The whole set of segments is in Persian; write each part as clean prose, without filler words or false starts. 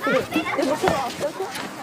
그래, 내 목소리 왔어?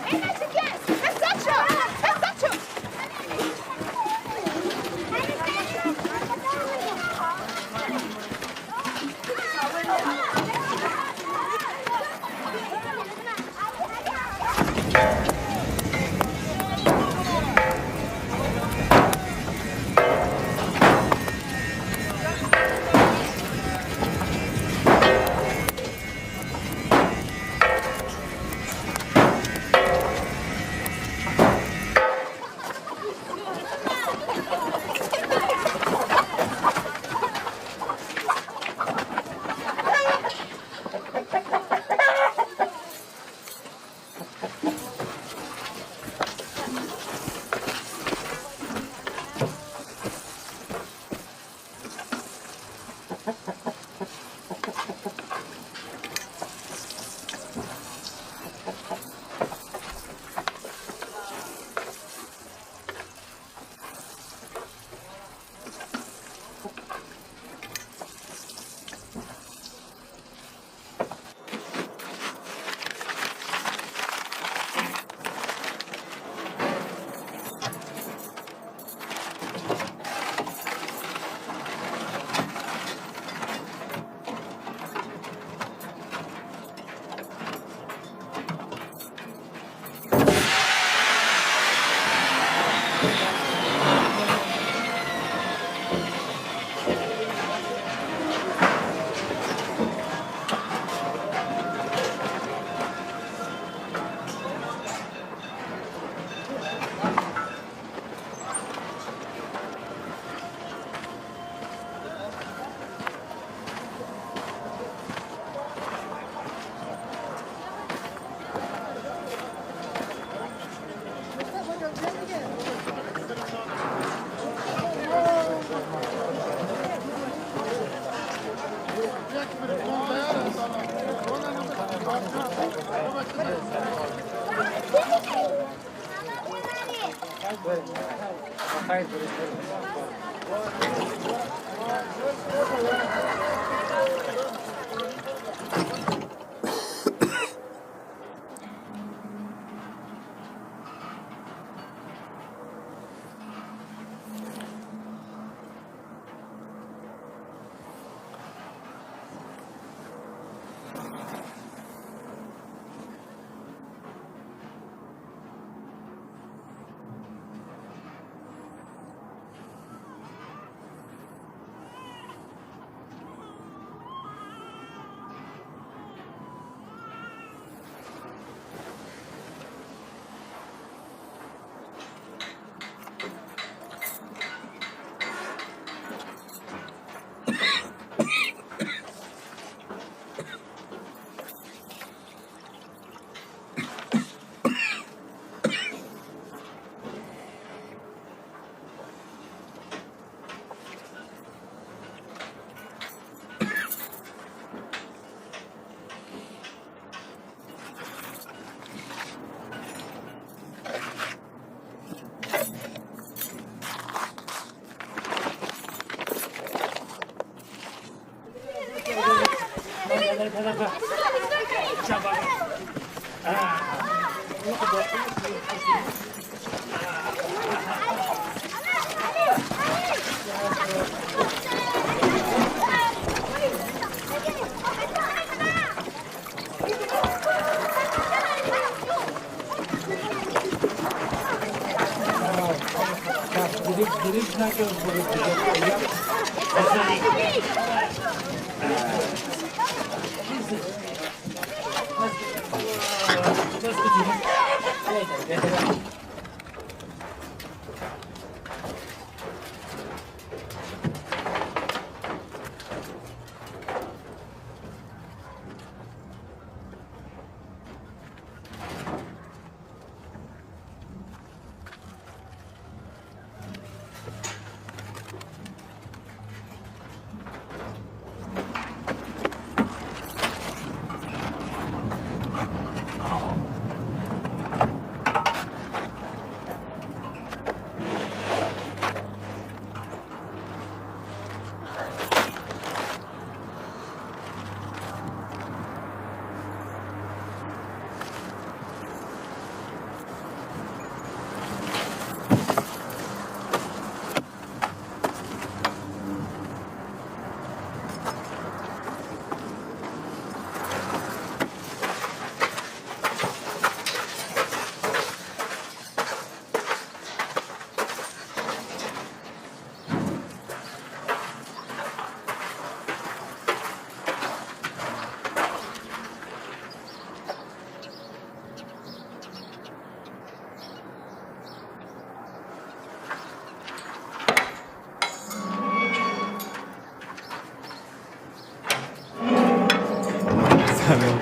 سلام.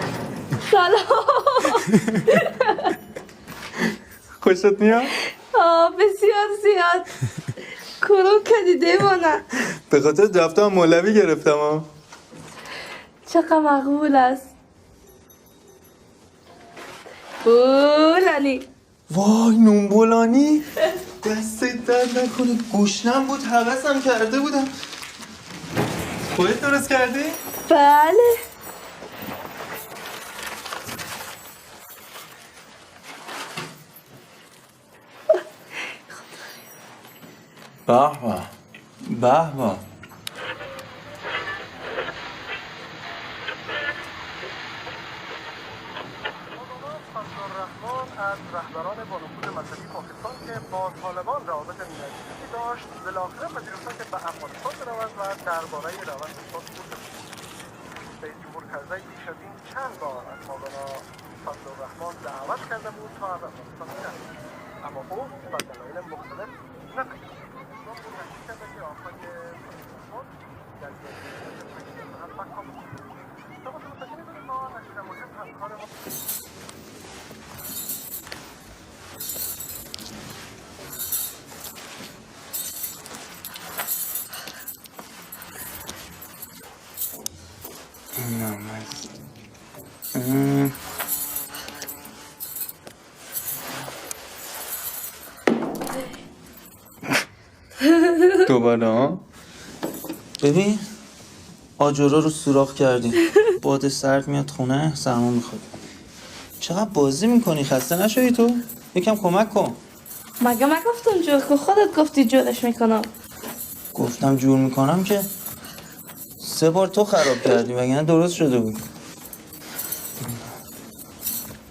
خوشت میاد؟ بسیار زیاد. کدوم کدی دیوانه؟ به خاطر دفتر مولوی گرفتم ها. چقدر مقبول است. بولانی. وای نون بولانی دستت درد نکنه، گوشنم بود حوضم کرده بودم. خودت درست کردی؟ بله. به به به به. از رهبران بانفوذ مذهبی پاکستان که با طالبان روابط نزدیکی داشت بالاخره پذیرفتند که به افغانستان برود و درباره روند خود گفته رئیس جمهور کرزی پیش از این چند بار از مولانا فضلالرحمن دعوت کرده بود تا از افغانستان برود، اما او به دلایل مختلف نپذیرفت. تشکیل کرده که آقای فضلالرحمن در مکه بکنند. توسط تشکیل ما نشر مهم همکار ما دوباره ها؟ ببین آجورا رو سوراخ کردیم، باد سرد میاد خونه، سرما میخواد. چقدر بازی میکنی؟ خسته نشدی تو؟ یکم کمک کن. مگه گفتم جور که خودت گفتی جورش میکنم. گفتم جور میکنم که 3 بار تو خراب کردی وگرنه درست شده بود.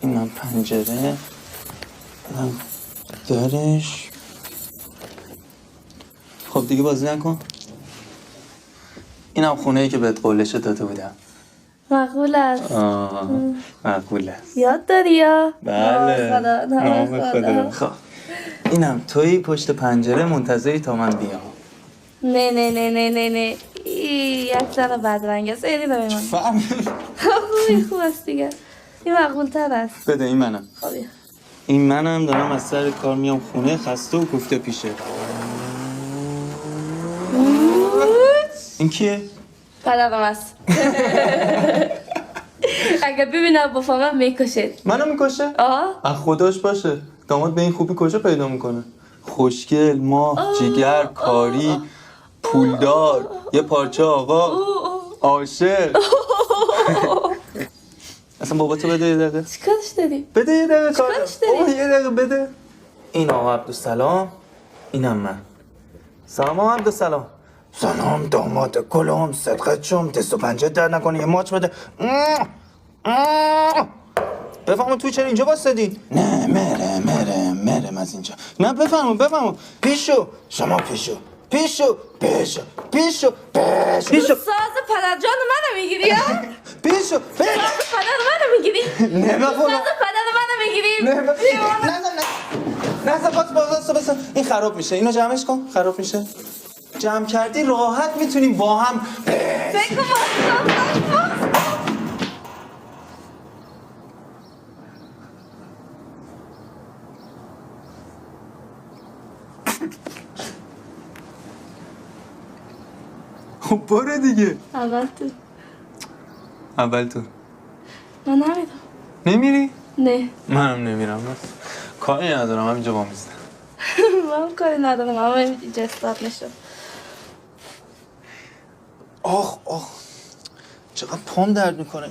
اینم پنجره، اینم درش. خب دیگه بازی نکن. اینم خونه ای که بهت قولش داده بودم. مقبول است. مقبول است. یاد داری یا؟ بله. نام خدا. خب اینم توی پشت پنجره منتظری تا من بیام. نه نه نه نه نه نه. یک زن بدرنگ است. ایدی نمی من. خوب است دیگه. این مقبول تر است. بده این منم. خبیه. این منم دارم از سر کار میام خونه، خسته و کوفته پیشه. این کیه؟ پدرم است. اگه ببینم بفهمم میکشید. منو میکشه؟ از خداش باشه. داماد به این خوبی کجا پیدا میکنه؟ خوشگل، ماه، جیگر، کاری، پولدار، یه پارچه آقا، عاشق. اصلا بابا تو بده یه دقیقه. چیکارش داری؟ بده یه دقیقه کار. چیکارش داری؟ بابا یه دقیقه بده. این آقا عبدالسلام، اینم من. سلام آقا عبدالسلام. سلام داماد گلم، صدقت شم، دست و پنجه در نکنه، یه ماچ بده. بفهمون توی چرا اینجا واسدی؟ نه مرم از اینجا. نه بفهمون پیشو شما پیشو ساز پدر جان منو میگیری ها؟ پیشو ساز پدر منو میگیری؟ نه بفهمون ساز پدر منو میگیری؟ نه بس این خراب میشه، اینو جمعش کن. خراب میشه. جمع کردی راحت میتونیم با هم فکر کن خب برو دیگه. اول تو. من نمیدم. نمیری؟ نه. منم نمیرم، بس کاری ندارم، همینجا با میستم. من کاری ندارم، اما اینجا استارت نشد. آخ چقدر پام درد میکنه.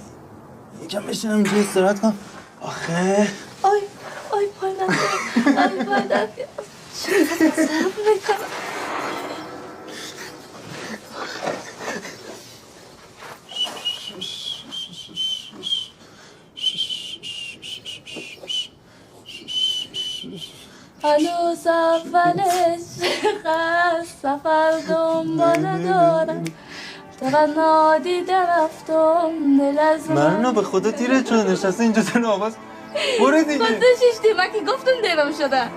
یکم بشینم اینجا استراحت کنم. آخه آی پای من پای درد چقدر صبر میکنم. هنوز اولش خست سفر دنبال دارم فقط نادیده رفتم دل از مرنا به خدا تیره چون نشسته اینجا سن آواز. برو دیگه. خودت شیشتی من که گفتم دیرم شده.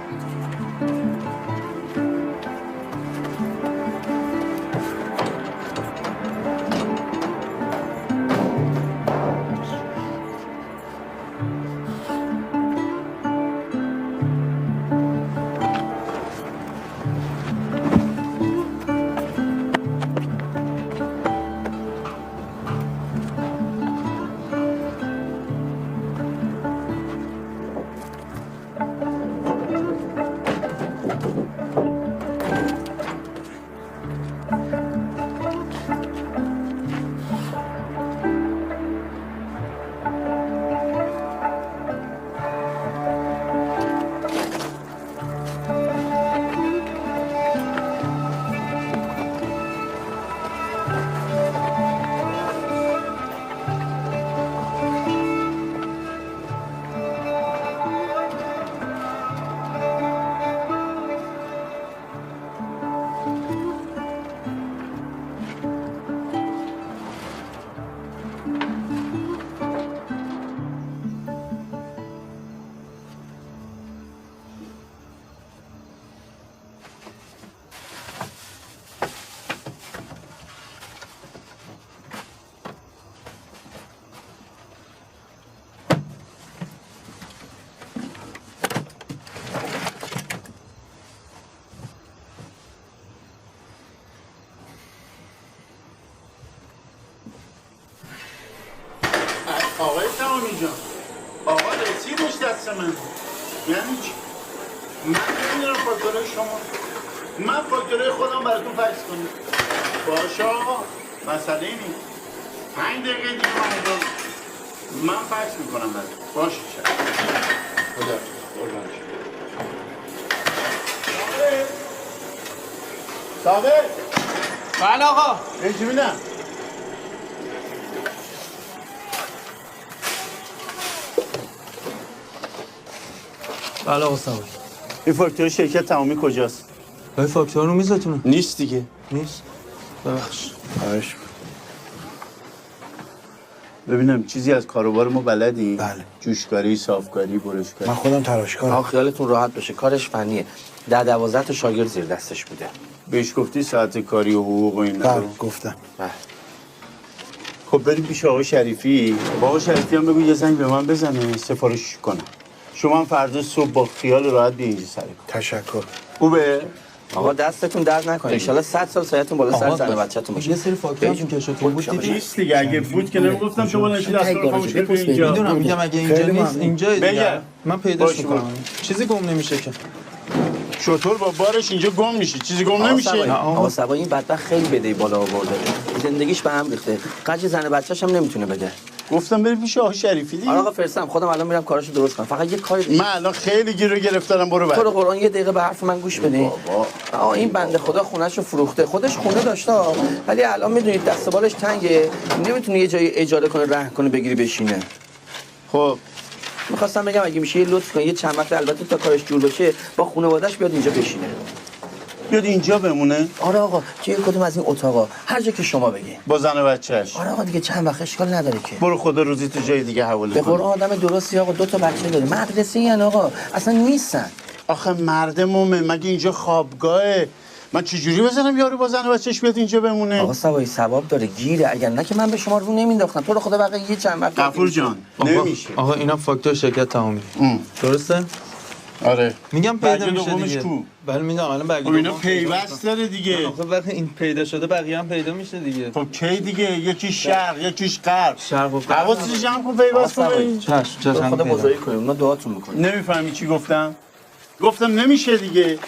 آقای تمامی جان آقا رسیدش دست من یعنی چی؟ من نمیدونم فاکتوره شما من فاکتوره خودم براتون فکس کنم باشه آقا مسئله نیست 5 دقیقه دیگه من فکس میکنم براتون باشه چه خدا قربانش صابر بله آقا بهش میدم بله آقا سواری این فاکتور شرکت تمامی کجاست؟ این فاکتور رو میزتونه نیست دیگه نیست ببخش خواهش ببینم چیزی از کاروبار ما بلدی؟ بله. جوشکاری، صافکاری، برشکاری. من خودم تراشکارم. آقا خیالتون راحت باشه کارش فنیه. 10-12 تا شاگرد زیر دستش بوده. بهش گفتی ساعت کاری و حقوق و اینا بله رو؟ گفتم. بله. خب بریم پیش آقا شریفی. با آقا شریفی هم بگو یه زنگ به من بزنه سفارش کنم. شما هم فردا صبح با خیال راحت بیا اینجا سر کار. تشکر. خوبه؟ آقا دستتون درد نکنه. ان شاءالله 100 سال سایتون بالا سر زن و بچه‌تون باشه. یه سری فاکتور که کشتون بود دیدی؟ نیست دیگه اگه بود که نمیگفتم شما نشید دستور خاموش کنید اینجا. میدونم میگم اگه اینجا خیلی نیست ممنون. اینجا دیگه بگم. من پیداش باشه، میکنم چیزی گم نمیشه که شطور با بارش اینجا گم میشه چیزی گم نمیشه. آقا سبا این بدبخت خیلی بدهی بالا آورده. زندگیش به هم ریخته. قرض زن و بچه‌ش هم نمیتونه بده. گفتم بریم پیش آقا شریفی دیگه. آره آقا فرستم خودم الان میرم کاراشو درست کنم. فقط یه کاری من الان خیلی گیر گرفتارم برو بعد. تو رو قرآن یه دقیقه به حرف من گوش بدین. بابا آقا این بنده خدا خونه‌شو فروخته. خودش خونه داشته ولی الان میدونید دست و بالش تنگه. نمیتونه یه جایی اجاره کنه رهن کنه بگیری بشینه. خب میخواستم بگم اگه میشه یه لطف کن یه چند وقت البته تا کارش جور بشه با خانواده‌اش بیاد اینجا بشینه. بیاد اینجا بمونه آره آقا توی کدوم از این اتاقا هر جا که شما بگی. با زن و بچه‌اش. آره آقا دیگه چند وقت اشکال نداره که. برو خدا روزی تو جای دیگه حواله به کن. قرآن آدم درستی آقا 2 تا بچه داره. مدرسه یعنی آقا اصلا نیستن. آخه مرد مومن مگه اینجا خوابگاهه من چجوری بزنم یارو با زن و بچه‌ش بیاد اینجا بمونه؟ آقا سوای ثواب داره گیره اگر نه که من به شما رو نمینداختم. تو رو خدا بقیه یه چند وقت غفور جان نمیشه. آقا اینا فاکتور شرکت تمامی درسته آره میگم پیدا برگ میشه دومش دیگه کو؟ بله میگم الان برگ خب اینا دوم پیوست داره دیگه. آخه وقتی این پیدا شده بقیه هم پیدا میشه دیگه خب کی دیگه یکی شرق یکیش غرب. شرق و غرب. حواست جمع کن پیوست کنی. چشم تو رو خدا پیدا. بزرگی کنیم اونا دعاتون میکنیم. نمیفهمی چی گفتم؟ گفتم نمیشه دیگه.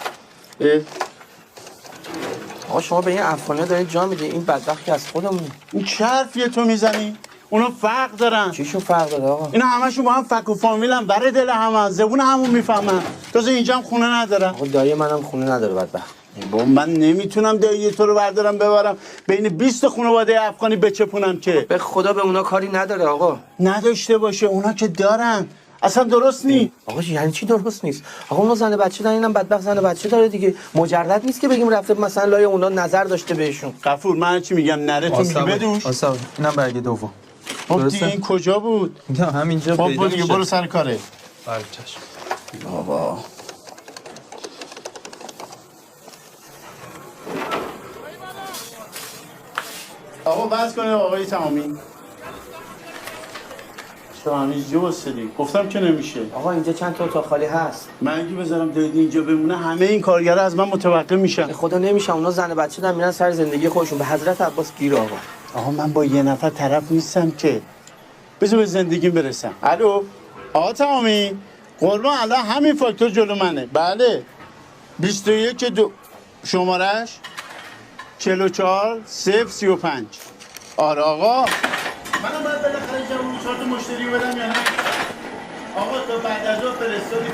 آقا شما به این افغانی‌ها دارید جا میدید این بدبخت که از خودمون. این چه حرفیه تو میزنی؟ اونا فرق دارن. چیشون فرق داره آقا؟ اینا همشون با هم فک و فامیلن بره دل همه زبون همون میفهمن. تازه اینجا هم خونه ندارن. آقا دایی منم خونه نداره بدبخت. با من نمیتونم دایی تو رو بردارم ببرم بین 20 خانواده افغانی بچپونم که به خدا به اونا کاری نداره آقا. نداشته باشه. اونا که دارن اصلا درست نی. آقا یعنی چی درست نیست؟ آقا اونا زن بچه دارن اینم بدبخت زن بچه داره دیگه. مجرد نیست که بگیم رفته مثلا لای اونا نظر داشته بهشون. غفور من چی میگم نره تو میگی بدوش. آسا اینم برگ دوم خب دیگه این کجا بود؟ نه همینجا خب پیدا دیگه میشه برو سر کاره. بله چشم بابا آقا بس کنه آقای تمامی. تو همینجا واسدی گفتم که نمیشه. آقا اینجا چند تا اتاق خالی هست. من اگه بذارم دایدی اینجا بمونه همه این کارگرا از من متوقع میشن. به خدا نمیشه اونا زن بچه دارن میرن سر زندگی خودشون. به حضرت عباس گیر آقا. آقا من با یه نفر طرف نیستم که. بذار به زندگیم برسم. الو آقا تمامی قربان الان همین فاکتور جلو منه. بله 21 دو شمارش 44 035. آره آقا منم باید بالاخره جوون 4 تا مشتری بدم یا نه؟ آقا تو بعد از اون فرستادی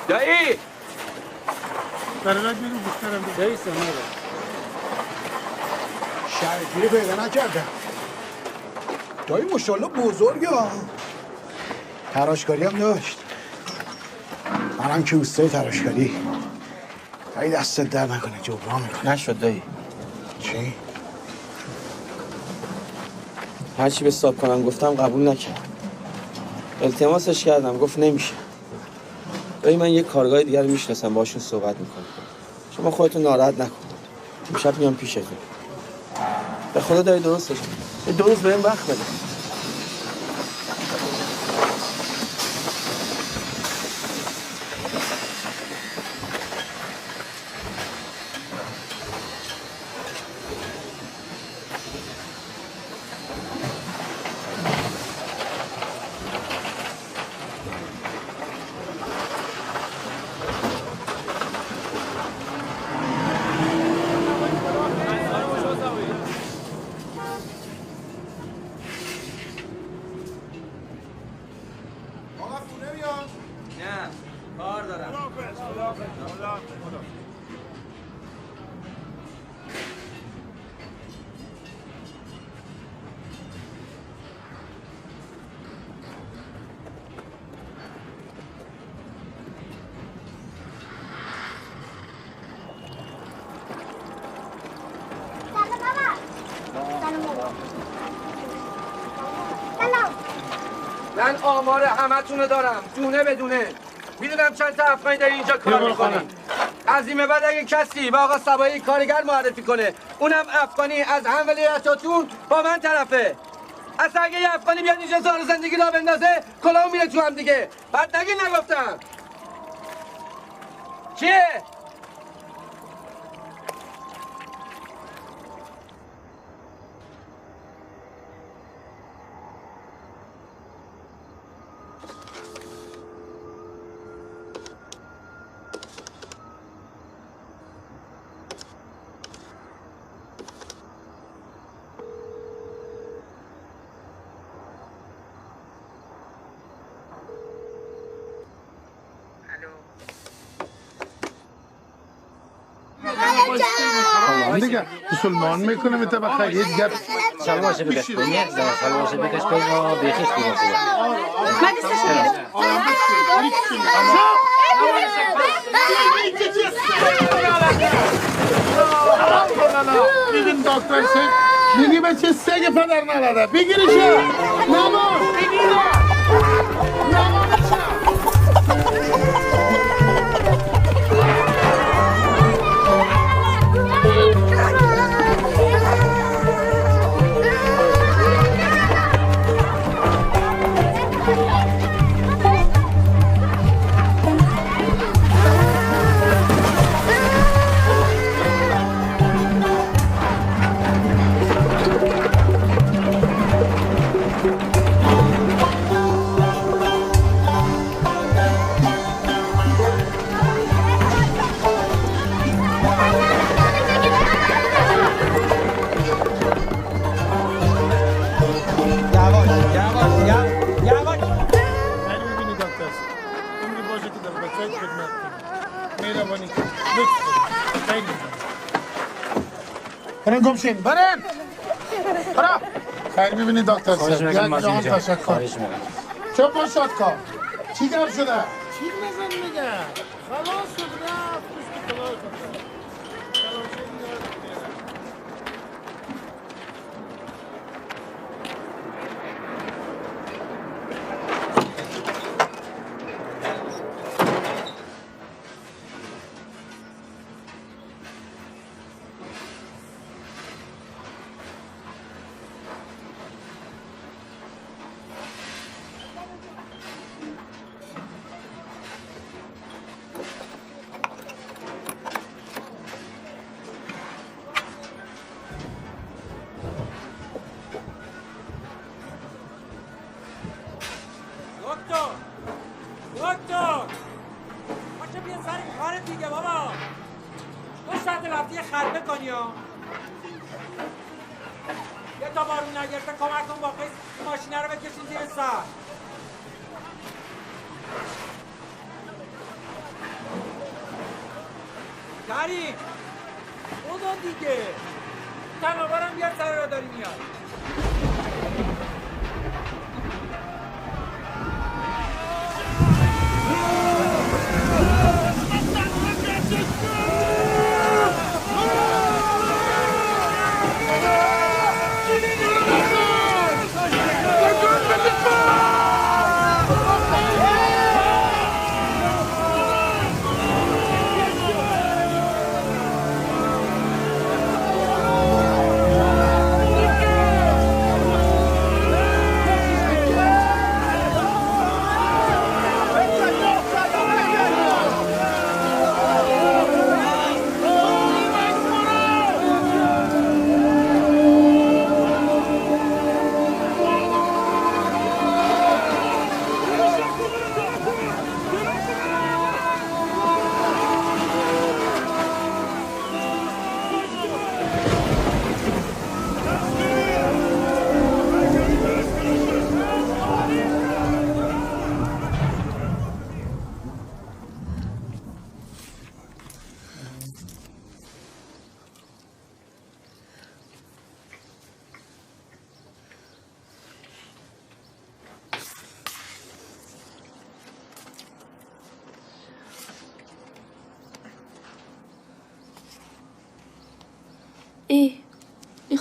دایی برای بیرون بخترم دایی سنه شریفی رو پیدا نکردم. دایی ماشاءالله بزرگه ها. تراشکاری هم داشت. منم که اوستای تراشکاری. دایی دستت در نکنه جبران میکنه. نشد دایی. چی؟ هرچی به حساب کنم گفتم قبول نکرد. التماسش کردم گفت نمیشه. ببین من یه کارگاه دیگر میشناسم باشون صحبت میکنم. شما خودتون ناراحت نکن. امشب میام پیشتون. به خدا داری درستش. یه 2 روز بهم وقت بده. من آمار همتون رو دارم دونه به دونه. میدونم چند تا افغانی داری اینجا کار میکنی. از این به بعد اگه کسی به آقا صبایی کارگر معرفی کنه اونم افغانی از هم ولایتاتون با من طرفه. اصلا اگه یه افغانی بیاد اینجا زار زندگی را بندازه کلاهو میره تو هم دیگه. بعد نگی نگفتم. چیه؟ دیگه مسلمان میکنه میته بخیر یه گپ سال باشه بکش بینی سال باشه بکش بینی بیخیش بیرون خوبه من دستش گرفت بگین دکتر سگ میگی بچه سگ پدر نلاده بگیرش نمان برن گمشین برن برا خیر میبینی دکتر خواهش میکنم ماشین جان خواهش میکنم چوب باش شادکا چی گرم شده؟ چی نزن میگه خلاص شد رفت دکتر باشه بیا سر کارت دیگه بابا. 2 ساعت رفتی یه خربه کنی ها. یه تا بارون نگرفته کمک کن با قیس ماشینه رو بکشین زیر سر. کریم خدا دیگه تنابارم بیار سر را داری میاد.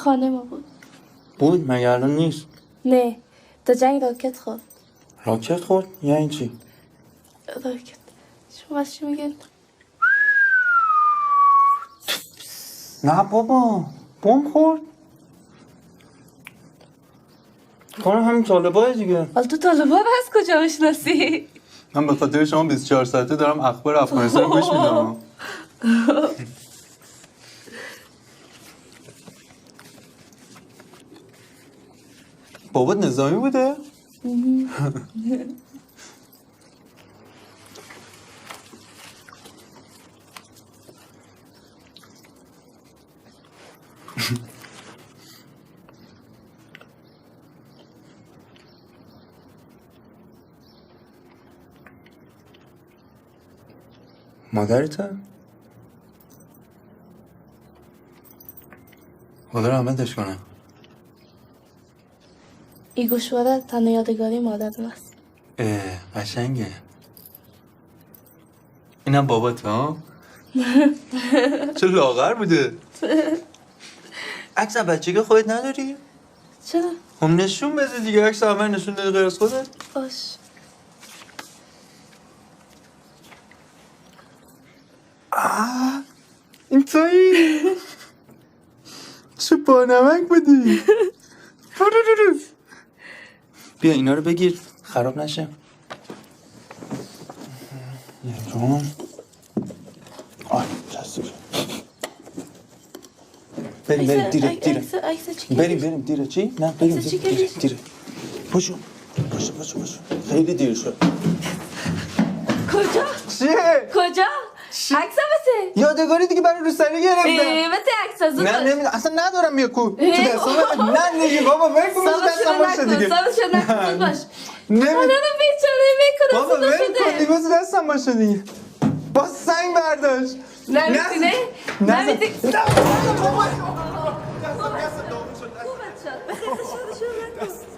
خانه ما بود. بود مگه الان نیست؟ نه تا جنگ راکت خورد. راکت خورد؟ یعنی چی؟ راکت شما چی میگن؟ نه بابا بمب خورد؟ کنم همین طالبای دیگه. حالا تو طالبان هست کجا میشناسی؟ من به خاطر شما 24 ساعته دارم اخبار افغانستان گوش میدم. بابا نظامی بوده؟ مادرته؟ خدا رحمتش کنه. این گوشواره تنها یادگاری مادرم است. قشنگه. اینم بابات ها؟ چه لاغر بوده. عکس بچگی خودت نداری؟ چرا؟ هم نشون بده دیگه، عکس همه نشون دادی غیر از خودت؟ باش. این تویی؟ چه بانمک بودی؟ بیا اینا رو بگیر خراب نشه. یکم بریم دیره بریم دیره چی؟ نه بریم دیره پاشو خیلی دیر شد. کجا؟ چیه؟ کجا؟ عکس بسه یادگاری دیگه برای روسری گرفتم. بسه عکس از نه نمیدونم اصلا ندارم بیاکو تو دستم. نه دیگه بابا ول کن دستم باشه دیگه. سابش نکن باش. نمیدونم بیچاره میکنه. بابا ول کن دیگه بس دستم باشه دیگه. با سنگ برداشت. نمیتونه؟ نمیتونه.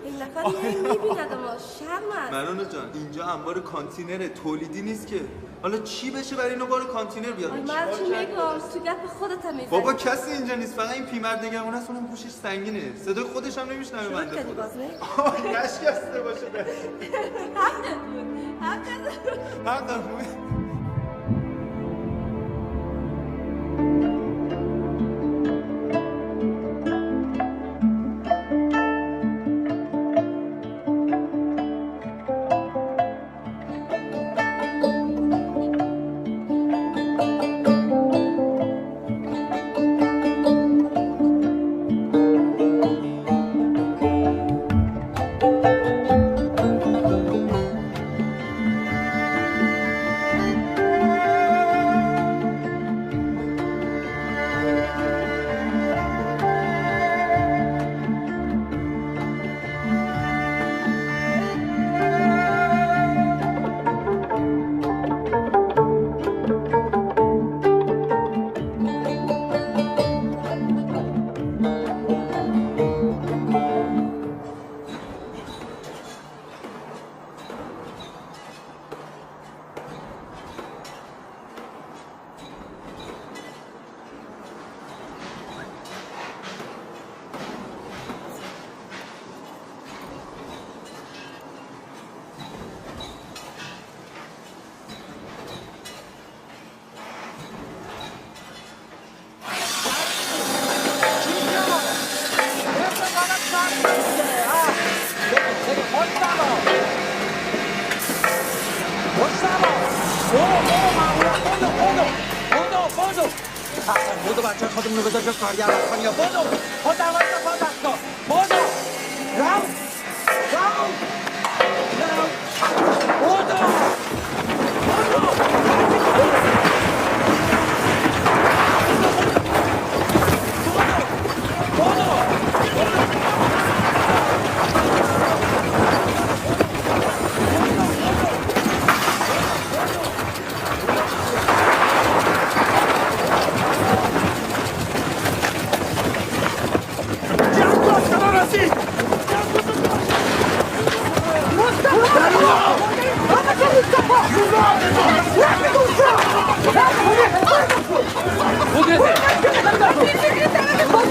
این نفر میبیند اما شرم است. مرانو جان اینجا انبار کانتینر تولیدی نیست که. حالا چی بشه برای اینو بار کانتینر بیاد؟ من چی میگم؟ تو گپ خودت هم میزنی. بابا کسی اینجا نیست، فقط این پیرمرد نگهبان است، اونم گوشش سنگینه. صدای خودش هم نمیشنوه بنده خدا. نشکسته باشه به. حق بودو بچه خودمون رو بذار جا کارگر کنی یا بودو خود دوایی رو پا دست کن بودو رو بودو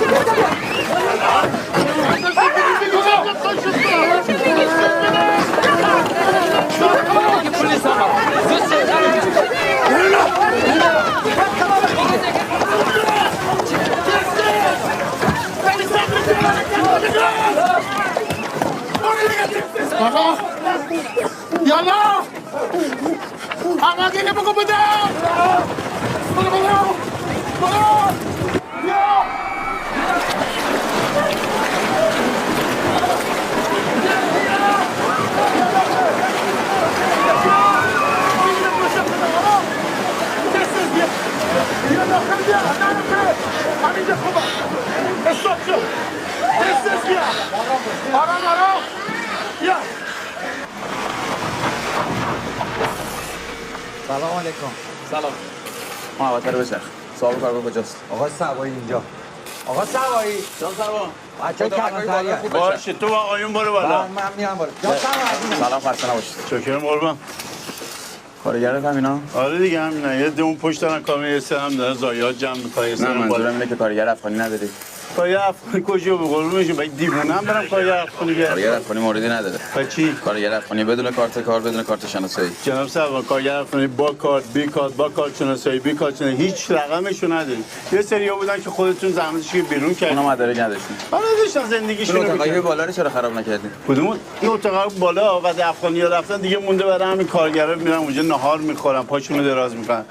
Mustafa! یالا اما دیگه بگو بدم بگو بدم برو بیا بیا داخل بیا نرمه همینجا خوبه استاپ شو استاپ بیا آرام بیا سلام علیکم. سلام محبت رو بچرخ صاحب کارگاه کجاست؟ آقا سوایی اینجا. آقا سوایی. جان سلام بچه کلانتری هست. باشه تو آقایون برو بالا. من میرم بالا. جان سوایی. سلام خسته نباشید. شکرم قربان. کارگرت همینا؟ آره دیگه همینا یه دون پشت دارن کامل یه سه هم داره زایات جمع می‌کنه. نه منظورم اینه که کارگر افغانی نداری. کارگر افغانی کجا به قربونش باید دیوونه‌ام برم کارگر افغانی بیارم. کارگر افغانی موردی نداره. چی؟ کارگر افغانی بدون کارت کار بدون کارت شناسایی. جناب صاحب کارگر افغانی با کارت بی کارت با کارت شناسایی بی کارت شناسایی هیچ رقمشو نداریم. یه سری‌ها بودن که خودتون زحمتش بیرون کردین. اونا مدارک نداشتن. آره داشتن زندگیشون رو اتاقای بالا رو چرا خراب نکردین؟ کدوم این اتاق بالا وقتی افغانی‌ها رفتن دیگه مونده برای همین کارگرا میرن اونجا نهار میخورن پاشونو دراز میکنن.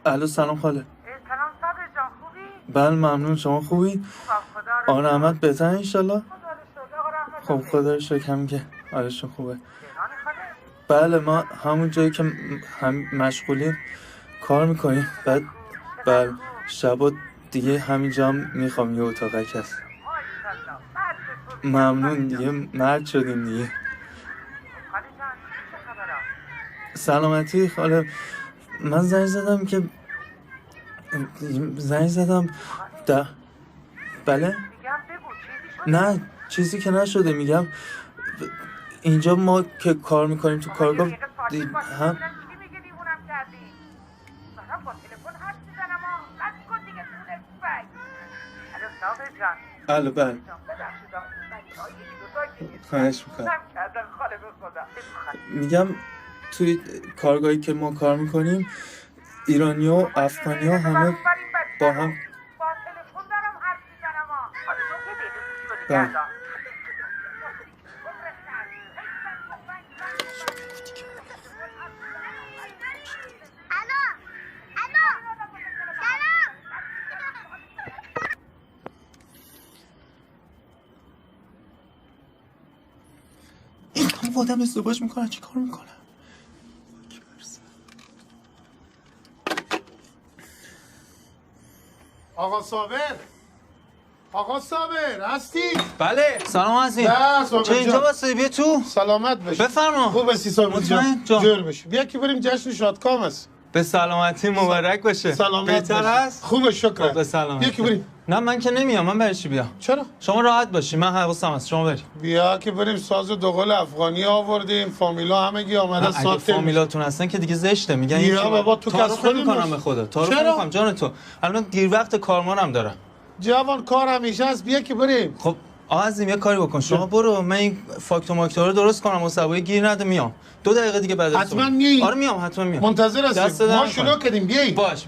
الو سلام خاله. سلام صبر جان، خوبی؟ بله ممنون، شما خوبی؟ آقا رحمت بهتر انشالله؟ خب خدا رو شکر همین که حالشون خوبه. بله ما همون جایی که هم مشغولیم کار میکنیم. بعد بله شبا دیگه همینجا هم میخوام یه اتاقک هست. ممنون دیگه مرد شدیم دیگه. سلامتی خاله. من زنگ زدم بله؟ نه چیزی که نشده. میگم اینجا ما که کار میکنیم تو کارگاه هم الو بله خواهش میکنم. میگم توی کارگاهی که ما کار میکنیم ایرانی و افغانی ها همه با هم بله. این همه آدم ازدواج میکنن چی کار میکنن؟ آقا صابر هستی؟ بله سلام عزیز. چه اینجا واسه بیا تو. سلامت باشی. بفرما. خوب هستی صابر جان؟ جور باشی. بیا که بریم جشن شادکام است. به سلامتی مبارک باشه. سلامت بهتر هست؟ خوبه شکر. به سلامتی. بیا که بریم. نه من که نمیام. من برای چی بیام؟ چرا؟ شما راحت باشی. من حواسم هست. شما برید. بیا که بریم ساز دوقل افغانی آوردیم. فامیلا همگی آمده ساز. اگه فامیلاتون هستن که دیگه زشته. میگن این بابا تو کس خودی میکنم به خدا. تعارف نمیکنم جان تو. الان دیر وقت کارمانم دارم. جوان کار همیشه هست. بیا که بریم. خب آقا عزیزم یه کاری بکن. شما برو من این فاکتور ماکتور رو درست کنم و سبوی گیر نده میام. 2 دقیقه دیگه بعد از حتما میای. آره میام حتما میام. منتظر هستیم. ما شروع کردیم. بیای. باش.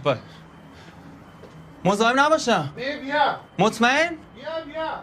مزاحم نباشم. بیا. مطمئن؟ بیا.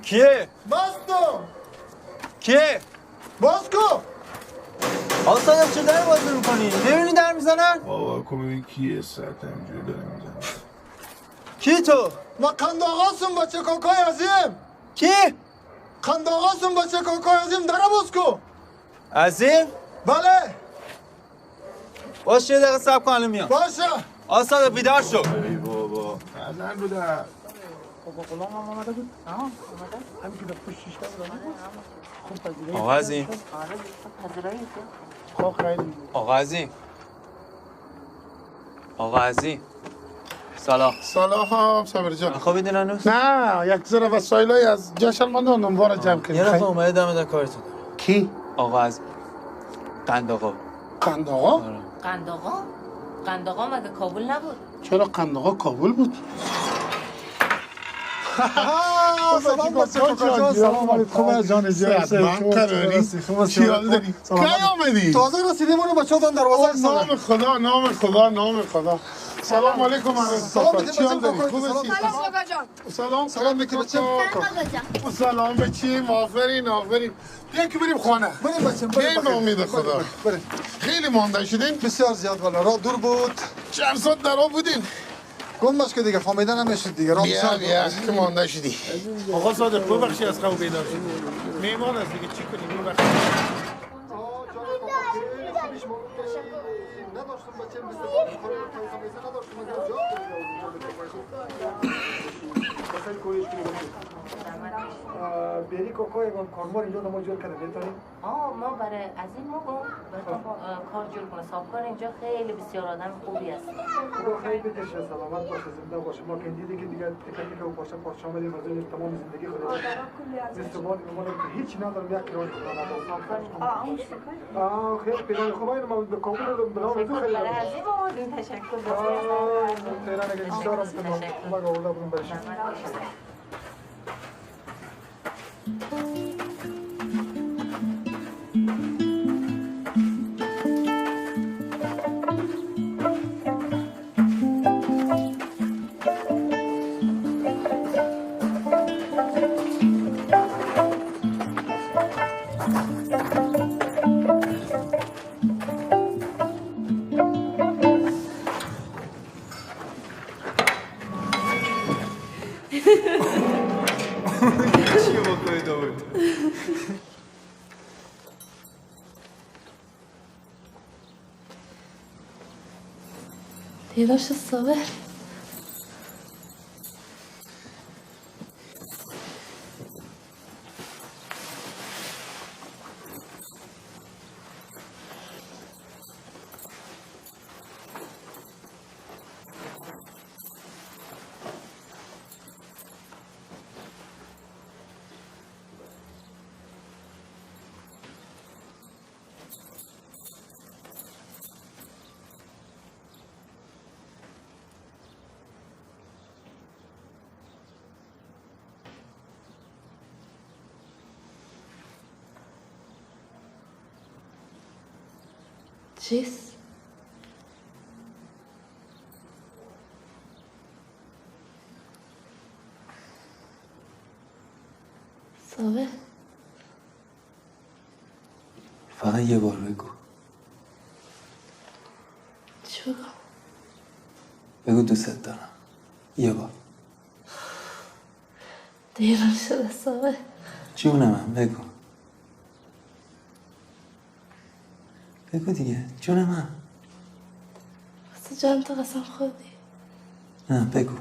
کیه؟ باستو کیه؟ باز کن. آقا صادق چه در باز میکنی؟ نمیبینی در میزنن؟ بابا کمی کیه ساعت همجوری داره میزنه؟ کی تو؟ ما قنداغاسون بچه کاکای عظیم. کی؟ قنداغاسون بچه کاکای عظیم در باز کن. عظیم؟ بله. باشه یه دقیقه صبر کن الان میام. باشه. آقا صادق بیدار شو. ای بابا نزن رو در. آقا عظیم. آقا عظیم. آقا عظیم. سلام. سلام صبر جان. خوابیدین هنوز؟ نه یک ذره وسایلای از جشن من نموار جمع کردیم. یه نفر اومده دم کارتون. کی؟ آقا عظیم. قند آقا. قند آقا؟ قند آقا؟ قند آقا مگه کابل نبود؟ چرا قند آقا کابل بود؟ سلام بچه کاکا جان. سلام علیکم. خوبه جان زیاد. من قراری. خیال داری. کی آمدی؟ تازه رسیدیم اونو بچه‌ها دادن دروازه نام خدا نام خدا نام خدا. سلام علیکم سلام بچه‌ها خوبه چی؟ سلام سلام بچه سلام به چی؟ آفرین آفرین. بیا که بریم خانه. بریم بچه بریم امید خدا. خیلی مانده شدین؟ بسیار زیاد والا راه دور بود. چند ساعت در آب بودین؟ گم باش که دیگه فهمیدن نمیشید دیگه راه بیا بیا که مانده شدی. آقا صادق ببخشی از خواب بیدار شدی. میمان است دیگه چی کنیم این وقت. بری کوکو یکم کارمار اینجا ما جور کنه بهترین. ما برای از این موقع کار جور کنه صاحبکار اینجا خیلی بسیار آدم خوبی است. خدا خیلی بکشه سلامت باشه زنده باشه ما که دیدی که دیگه تکلیف و باشه پاش آمدیم از این تمام زندگی خودش. استقبال میمونه که هیچ ندارم یک کرانه خدا خیلی پیدا خوبه اینو ما به کابل رو برام تو خیلی برای از این موقع تشکر تهران اگه دارم که ما گاولا بریم برشیم. چی بکنی دوباره؟ دیداش صابر چیست؟ صابر فقط یه بار بگو. چی بگم؟ بگو دوست دارم. یه بار. دیرم شده صابر. جونم بگو. بگو دیگه جونم. واسه جان تو قسم خوردی. نه بگو.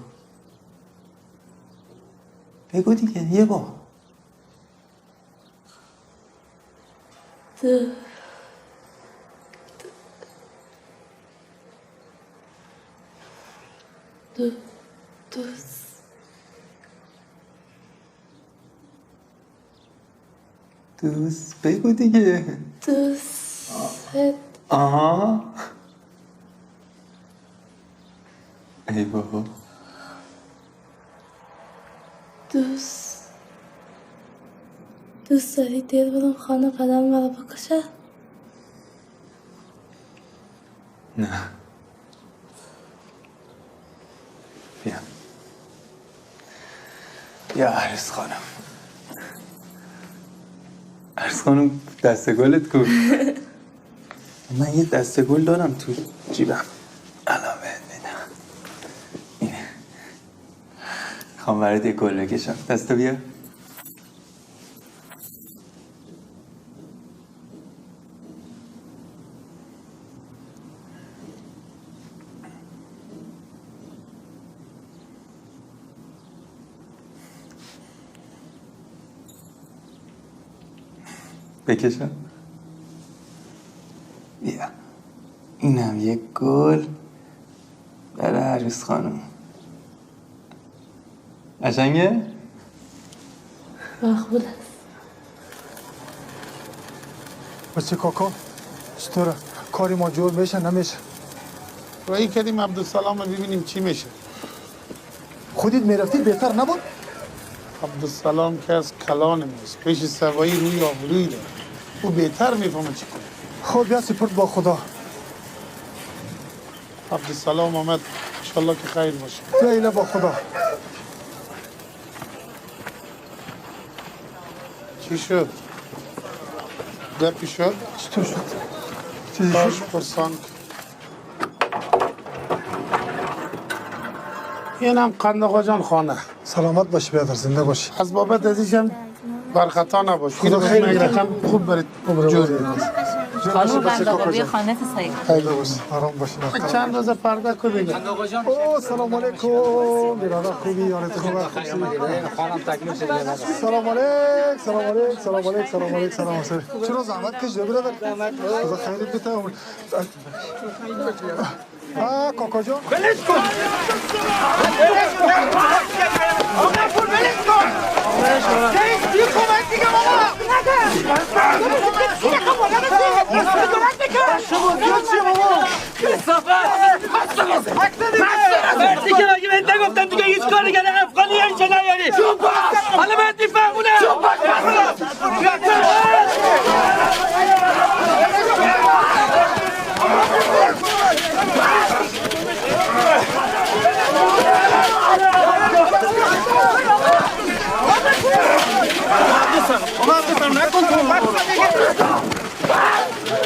بگو دیگه یه بار. دوست بگو دیگه. دوست آها ای بابا دوست داری دیر بدم خانه قدم مرا بکشه؟ نه بیا عروس خانم عرض خانم دسته گلت کو؟ من یه دسته گل دارم تو جیبم. الان بهت میدم. اینه. خوام برات یه گل بکشم. دستو بیا. بکشم. بیا. اینم یک گل برای عروس خانم. قشنگه؟ مقبول است. بچه کاکا چطوره؟ کاری ما جور میشه نمیشه؟ رایی کردیم عبدالسلام رو ببینیم چی میشه. خودت میرفتی بهتر نبود؟ عبدالسلام که از کلان میست پیش سوایی روی آبروی داره. او بهتر میفهمه چی کنه. خب بیا سپرد با خدا. عبدالسلام آمد انشالله که خیر باشه. بیا ایله با خدا. چی شد؟ گپی شد؟ چطور شد؟ چیزی باش شد؟ پرسان اینم قندقا جان خانه. سلامت باشی بیادر زنده باشی. از بابت عزیزم برخطا نباش. خدا خیر این بده. رقم خوب برید جور بیاد. خانم قنداقا بیا خانه سایه. خیلی باشه. آرام باشی. چند روز پرده کو دیگه. او سلام علیکم. برادر خوبی حالت خوبه؟ خانم تکلیف شده. سلام علیک. سلام علیک. سلام علیک. سلام علیک. سلام علیک. چرا زحمت کشیدی برادر؟ خدا خیرت بده. کاکا جان. ولش کن. مرسی که مگه بهت نگفتم دیگه هیچ کاری کرده افغانی اینجا نیاری حالا بهت میفهمونم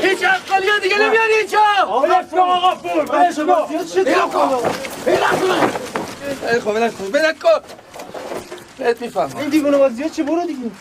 هیچ افغانی ها دیگه نمیاری اینجا آقا فور بلش کن بهت میفهم این دیوونه بازی ها چه برو دیگه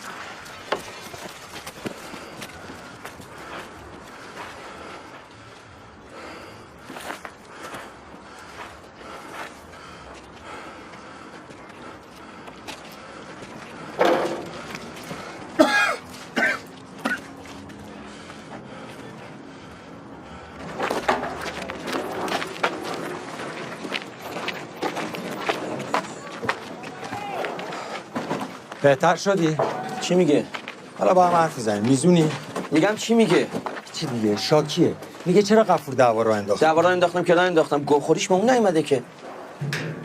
بهتر شدی؟ چی میگه؟ حالا با هم حرف بزنیم. میزونی؟ میگم چی میگه؟ چی میگه؟ شاکیه. میگه چرا غفور دعوا رو انداخت؟ دعوا رو انداختم که انداختم. گوخوریش به اون نیومده که.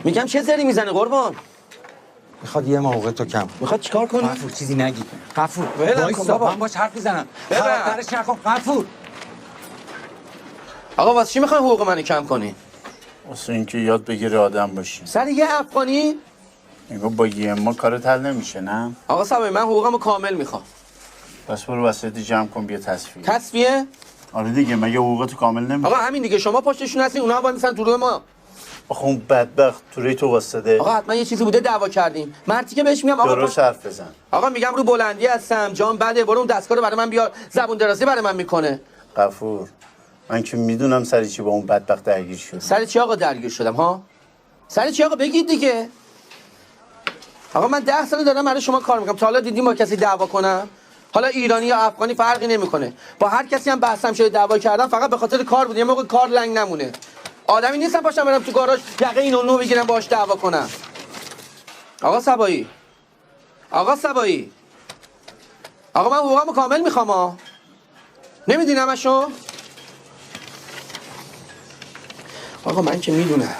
میگم چه زری میزنه قربان؟ میخواد یه موقع تو کم. میخواد چیکار کنی؟ غفور چیزی نگی. غفور وایسا من باش حرف میزنم. خرابترش نکن غفور. آقا واسه چی میخوای حقوق منو کم کنی؟ واسه اینکه یاد بگیره آدم باشی. سر یه افغانی؟ میگه با یه ما کارت حل نمیشه نه؟ آقا صاحب من حقوقمو کامل میخوام. بس برو وسایل جمع کن بیا تصفیه. تصفیه؟ آره دیگه مگه حقوقت کامل نمیشه؟ آقا همین دیگه شما پشتشون هستین اونها باید میسن تو روی ما. آخه اون بدبخت تو روی تو واسطه. آقا حتما یه چیزی بوده دعوا کردیم. مرتی که بهش میگم آقا درست حرف بزن. آقا میگم رو بلندی هستم جان بده برو اون دستگاه رو برای من بیار زبون درازی برای من میکنه. غفور من که میدونم سری چی با اون بدبخت درگیر شد. سر چی آقا درگیر شدم ها؟ سر چی آقا بگید دیگه. آقا من 10 سال دارم برای شما کار میکنم. تا حالا دیدیم با کسی دعوا کنم؟ حالا ایرانی یا افغانی فرقی نمیکنه. با هر کسی هم بحثم شده دعوا کردم فقط به خاطر کار بود. یه موقع کار لنگ نمونه. آدمی نیستم پاشم برم تو گاراژ یقه این اونو بگیرم باهاش دعوا کنم. آقا صبایی. آقا صبایی. آقا من حقوقمو کامل میخوام ها. نمیدین همشو؟ آقا من که میدونم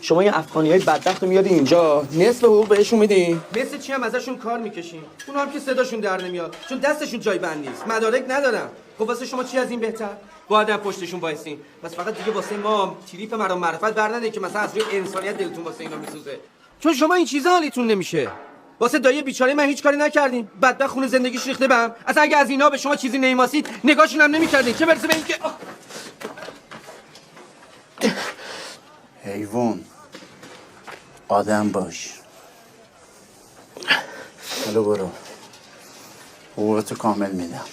شما یه افغانیای بدبخت رو میاری اینجا نصف حقوق بهشون میدین مثل چی هم ازشون کار میکشین اونا هم که صداشون در نمیاد چون دستشون جای بند نیست مدارک ندارم خب واسه شما چی از این بهتر باید هم پشتشون وایسین بس فقط دیگه واسه ما تریپ مرام معرفت بر نده که مثلا از روی انسانیت دلتون واسه اینا میسوزه چون شما این چیزا حالیتون نمیشه واسه دایی بیچاره من هیچ کاری نکردیم. بدبخت خونه زندگیش ریخته بهم. اصلا اگه از اینا به شما چیزی نمیماسید نگاهشون هم نمی‌کردین. چه برسه به این که حیوان آدم باش. حالا برو حقوقتو کامل میدم.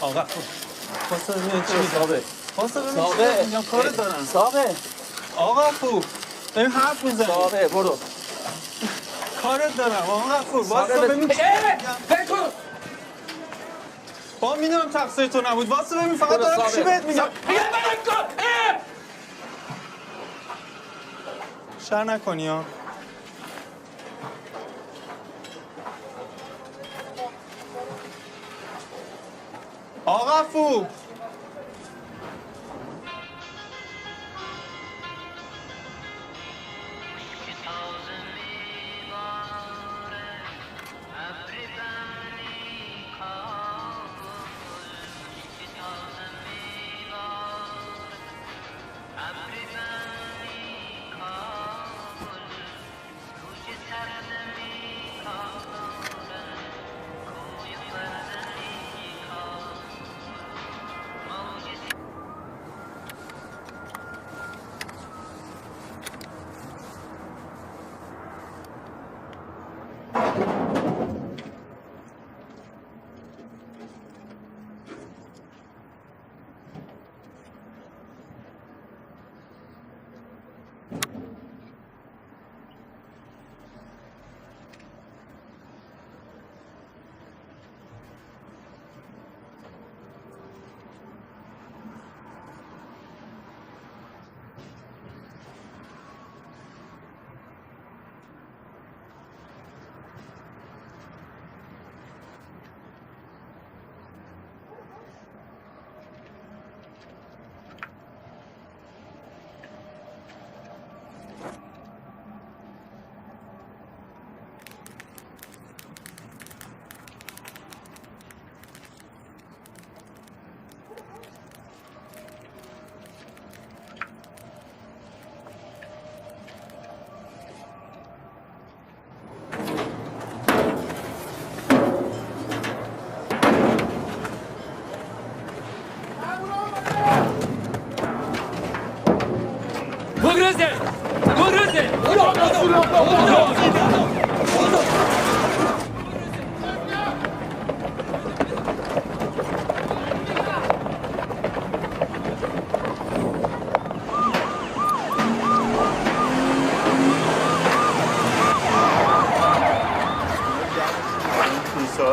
آقا خواسته ببینم چی میگه. خواسته ببینم چی میگم. کار دارم. صاحبه آقا خوب این حرف میزنی. صاحبه برو. کارت دارم آقا خوب. واسه ببین چی بگو. با میدونم تقصیر تو نبود. واسه ببین فقط دارم چی بهت میگم. شر نکنی ها. آقا فو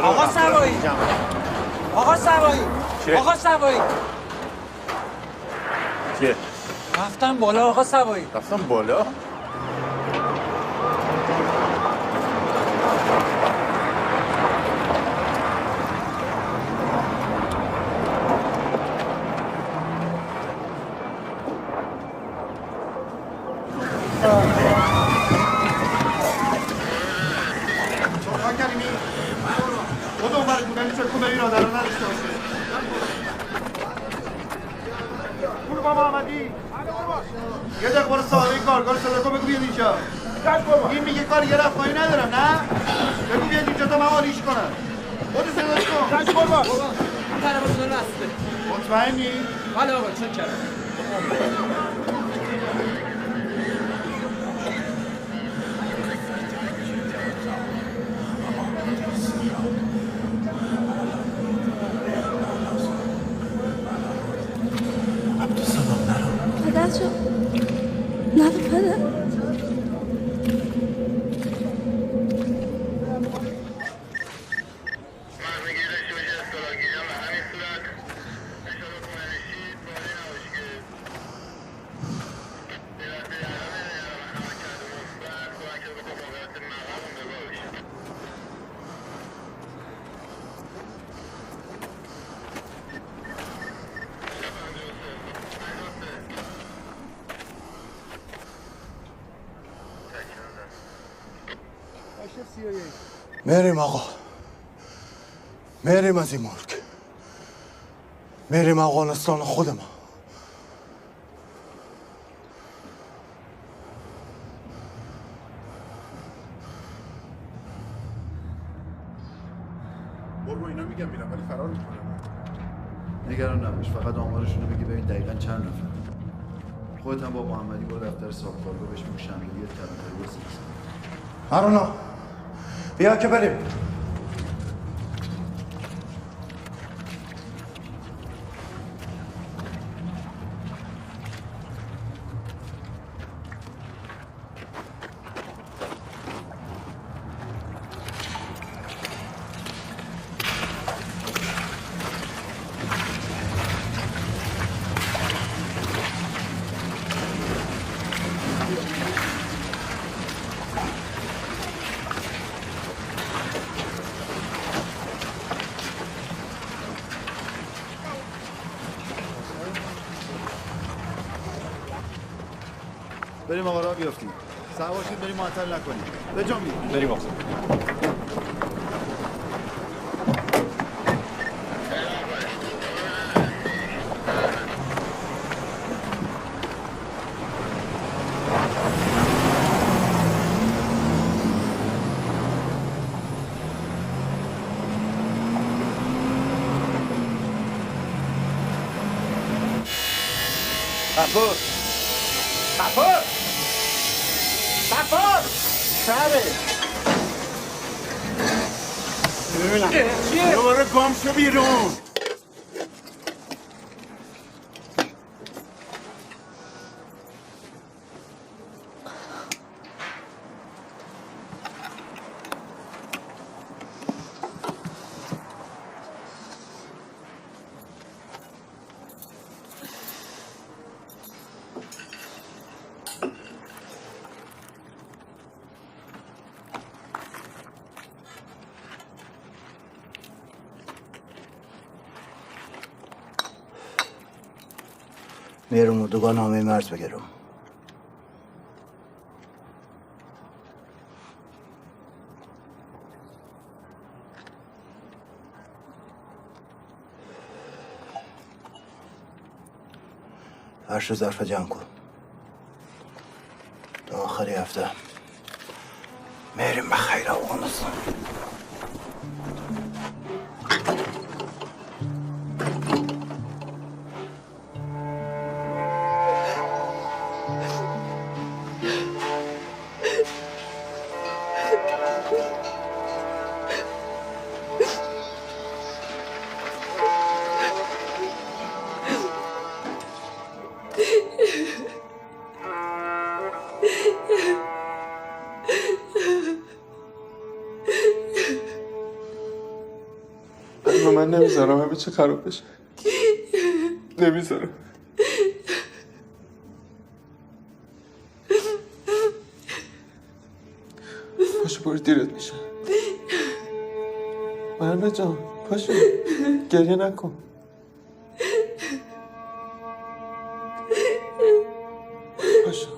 آقا سوایی آقا سوایی آقا سوایی چیه؟ رفتم بالا آقا سوایی. رفتم بالا؟ یه دقیقه برو صاحب این کارگاه صدا کن بگو بیاد اینجا. این میگه کار یه رفت ندارم نه؟ بگو بیاد اینجا تا من حالیش کنم. خودت صداش کن. کش قربان. طرف شده رسته. مطمئنی؟ بله آقا چک کردم. پدر شو نه پدر میریم آقا، میریم از این ملک، میریم افغانستان خود ما. برو اینا میگم میرم ولی فرار میکنم. نگران نباش، فقط آمارشون رو بگی ببین دقیقاً چند نفر. خودت هم با محمدی برو دفتر ساختارگاه بهش بگو شنبه‌یه کلانتری واسه هارونا بیا که بریم. بریم آقا راه بیافتیم. سوار شید بریم معطل نکنیم. به جا میریم. بریم آقا. غفور غفور غفور شبه ببینم دوباره گم شو بیرون. میرم اردوگاه نامه مرز بگیرم. فرش ظرف جمع کن. تا آخری هفته میریم به خیر افغانستان. من نمیذارم همه چی خراب بشه. نمیذارم. پاشو برو دیرت میشه. مرمه جان پاشو گریه نکن. پاشو.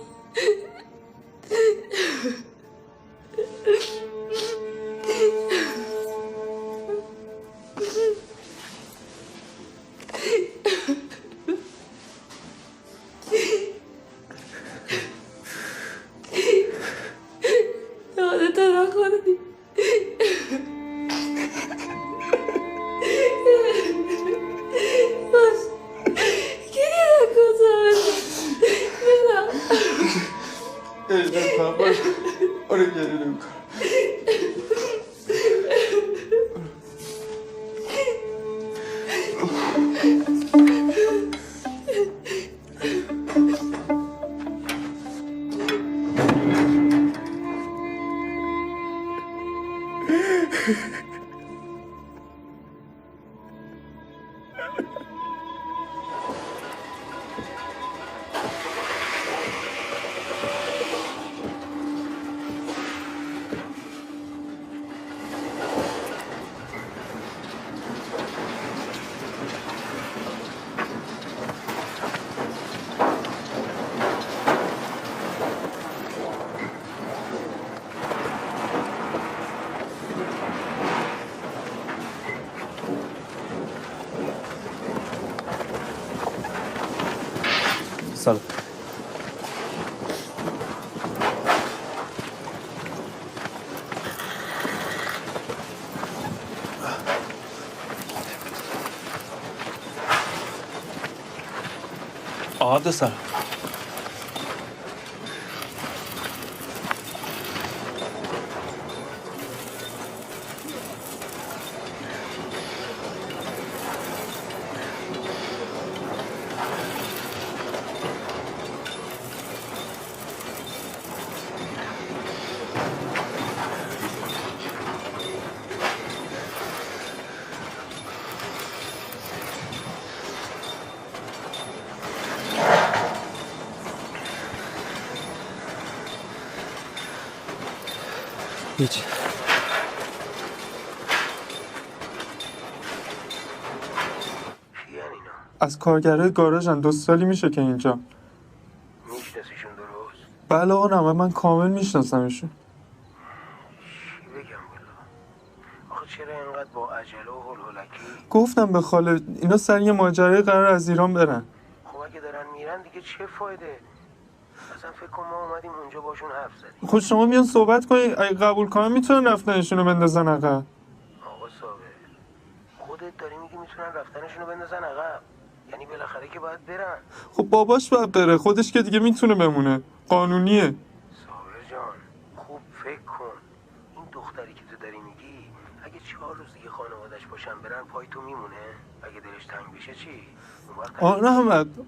سلام. آقا سلام. هیچ. از کارگرای گاراژن 2 سالی میشه که اینجا. میشناسیشون درست؟ بله آقا نمه من کامل میشناسمشون. چی بگم والا؟ آخه چرا اینقدر با عجله و هلهلکی؟ گفتم به خاله اینا سر یه ماجرای قرار از ایران برن. خب اگه دارن میرن دیگه چه فایده؟ اصلا فکر کن ما اومدیم اونجا باشون حرف زدیم. خود شما بیان صحبت کنید اگه قبول کنن میتونن رفتنشون رو بندازن عقب. آقا صابر خودت داری میگی میتونن رفتنشون رو بندازن عقب، یعنی بالاخره که باید برن. خب باباش باید بره، خودش که دیگه میتونه بمونه، قانونیه. صابر جان خوب فکر کن، این دختری که تو داری میگی اگه 4 روز دیگه خانوادش باشن برن پای تو میمونه؟ اگه دلش تنگ بشه چی؟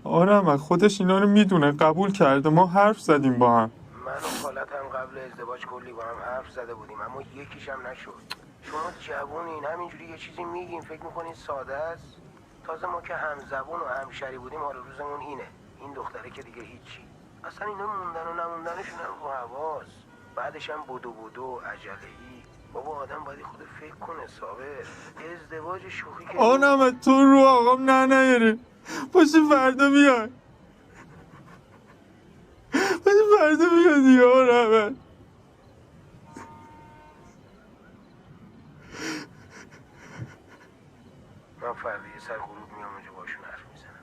آره احمد خودش اینا رو میدونه، قبول کرده، ما حرف زدیم با هم. من و خالتم قبل ازدواج کلی با هم حرف زده بودیم اما یکیش هم نشد. شما جوونین همینجوری یه چیزی میگین فکر میکنین ساده است؟ تازه ما که هم زبون و همشری بودیم حال روزمون اینه. این دختره که دیگه هیچی. اصلا اینا موندن و نموندنشون هم رو حواس. بعدش هم بدو عجله‌ای. بابا آدم باید خود فکر کنه صابر. ازدواج شوخی که آنم تو رو آقام نیاری. باشه فردا بیای. باشه فردا بیای دیگه آنم. من فردا یه سر غروب میام اونجا باشون حرف میزنم.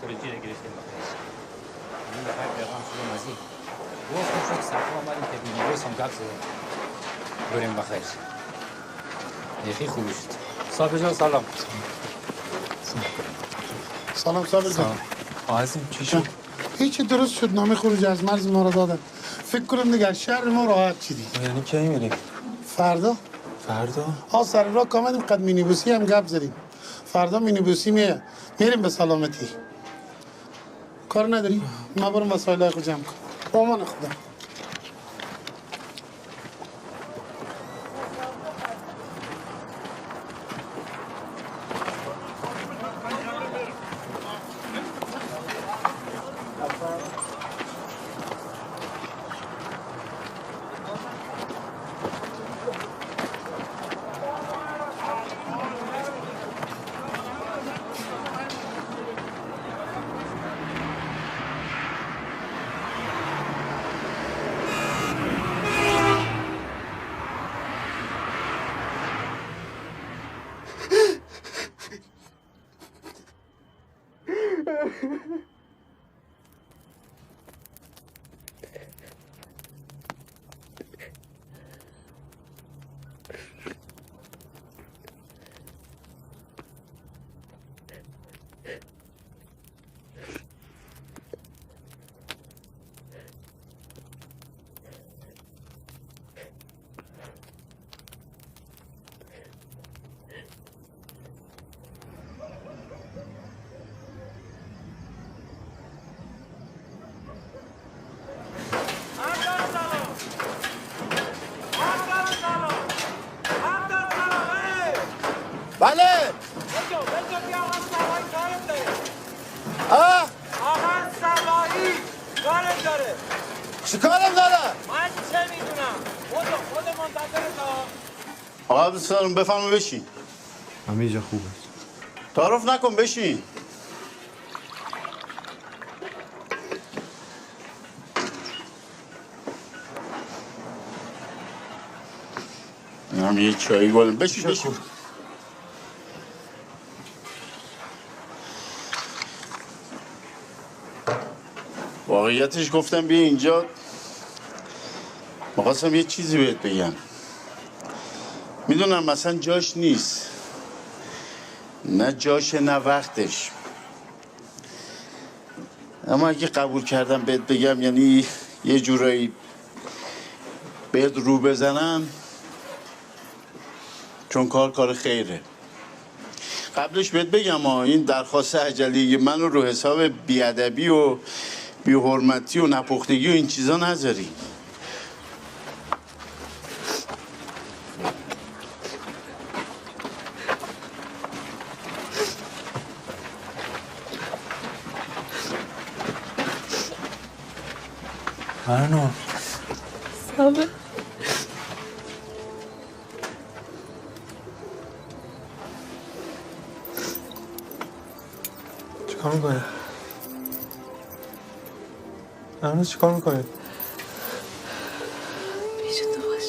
خروجی رو گرفتیم بخیرش این دفعه پیغام شده مزی گفتم شد سرکو آمدیم که بینیویس هم گفت بریم بخیرش یکی خوبی شد صاحب جان سلام سلام صاحب جان آزیم چی شد؟ هیچی درست شد نامه خروج از مرز ما رو دادن فکر کنم دیگر شهر ما راحت شدی یعنی کی میریم؟ فردا سر راه آمدیم قد مینیبوسی هم گپ زدیم فردا مینیبوسی میریم به سلامتی کار نداری؟ ما برم وسایل خود جمع کن با امان خدا بله آه آقا صلاحی کارت داره. چی کارم داره؟ من چه میدونم؟ خود منتظرت. آقا بسیارم بفرما بشین. همه اینجا خوبه. تعارف نکن بشین. هم یه چایی گلم بشین. واقعیتش گفتم بیا اینجا می‌خواستم یه چیزی بهت بگم. میدونم مثلا جاش نیست، نه جاش نه وقتش، اما اگه قبول کردم بهت بگم یعنی یه جورایی بهت رو بزنم، چون کار خیره. قبلش بهت بگم این درخواست عجلی منو رو حساب بیادبی و بی‌حرمتی و نپختگی و این چیزا نذاری. مرنو صابر چیکار میکنی؟ مرنو چیکار میکنی؟ پیش تو باش.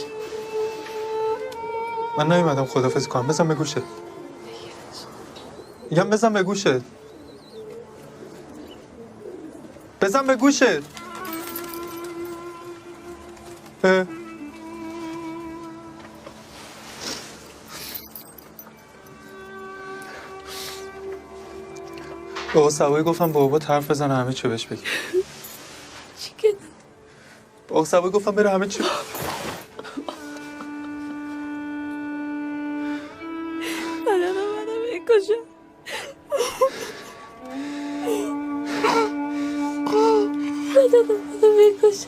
من نیومدم خدافظی کنم. بزن به گوشت. میگم بزن به گوشت. بزن به گوشت. بابا سوایی گفتم بابا حرف بزنه همه چی بهش بگی. چی کنم؟ بابا سوایی گفتم بره همه چی منم بکشم. منم بکشم.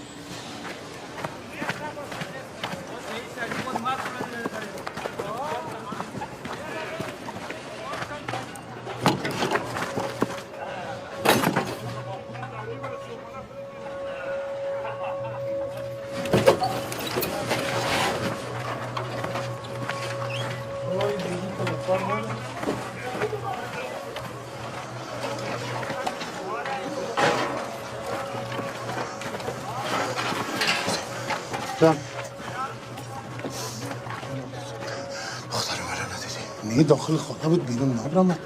دختر مرا ندیدی؟ نه داخل خانه بود بیرون نبرم.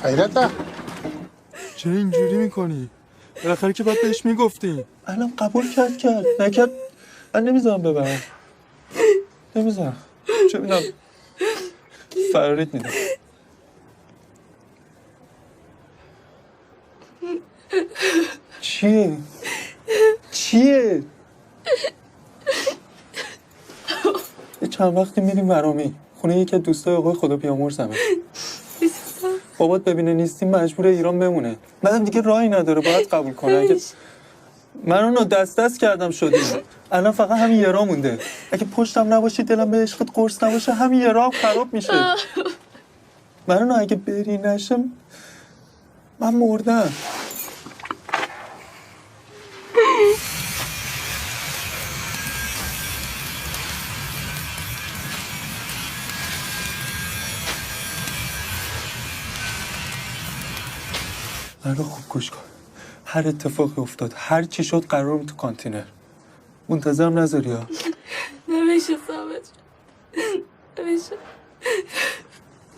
خیرته چرا اینجوری میکنی؟ بالاخره که باید بهش میگفتی. الان قبول کرد نکرد من نمیذارم ببرم. نمیذارم. چه میدونم فرارت میدم. چیه؟ یه چند وقتی میریم ورامی خونه یکی از دوستای آقای خدا بیامرزمه. بابات ببینه نیستیم مجبور ایران بمونه. بعدم دیگه راهی نداره باید قبول کنه. اگه من اونو دست کردم شدیم الان فقط همین یه راه مونده. اگه پشتم نباشی دلم به عشقت قرص نباشه همین یه راه خراب میشه. من اونو اگه بری نشم من مردم. من رو خوب گوش کن. هر اتفاقی افتاد هر چی شد قرارم تو کانتینر. منتظرم نذاری ها. نمیشه صابر. نمیشه.